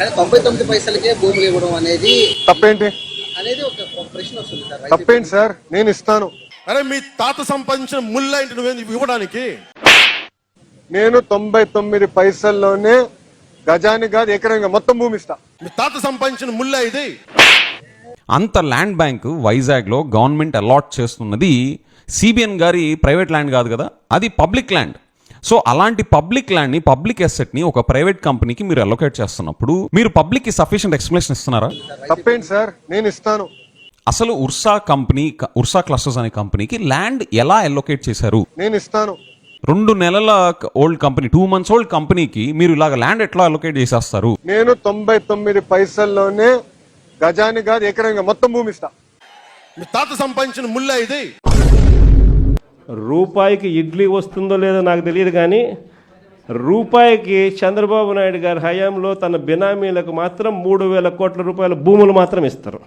99 పైసలకే భూములు ఇవ్వడం అనేది తప్పేంటి ఒక ప్రశ్న వస్తుంది సార్. తప్పేంటి సార్? నేను ఇస్తాను. అరే మీ తాత సంపాదించిన ముళ్ళ ఇంటి నువ్వేంది ఇవ్వడానికి? నేను 99 పైసల్లోనే గజానికి కాదు ఎకరంగా మొత్తం భూమి ఇస్తా. మీ తాత సంపాదించిన ముళ్ళ ఇది. అంత ల్యాండ్ బ్యాంక్ వైజాగ్లో గవర్నమెంట్ అలాట్ చేస్తున్నది సిబిఎన్ గారి ప్రైవేట్ ల్యాండ్ కాదు కదా, అది పబ్లిక్ ల్యాండ్. సో అలాంటి పబ్లిక్ ల్యాండ్ని, పబ్లిక్ అసెట్ని ఒక ప్రైవేట్ కంపెనీకి మీరు అలొకేట్ చేస్తున్నప్పుడు మీరు పబ్లిక్కి సఫిషియంట్ ఎక్స్ప్లెనేషన్ ఇస్తున్నారా? తప్పేంటి సార్? నేను ఇస్తాను. అసలు ఉర్సా క్లస్టర్స్ అనే కంపెనీకి ల్యాండ్ ఎలా అలొకేట్ చేశారు? నేను ఇస్తాను. 2 నెలల ఓల్డ్ కంపెనీ, 2 months ఓల్డ్ కంపెనీకి మీరు ఇలాగ ల్యాండ్ ఎట్లా అలొకేట్ చేసేస్తారు? నేను 99 పైసల్లోనే గజానికి కాదు ఎకరంగా మొత్తం భూమి ఇస్తా. మీ తాత సంపాదించిన ముళ్ళ ఇది. రూపాయికి ఇడ్లీ వస్తుందో లేదో నాకు తెలియదు, కానీ రూపాయికి చంద్రబాబు నాయుడు గారి హయాంలో తన బినామీలకు మాత్రం 3,000 కోట్ల రూపాయల భూములు మాత్రం ఇస్తారు.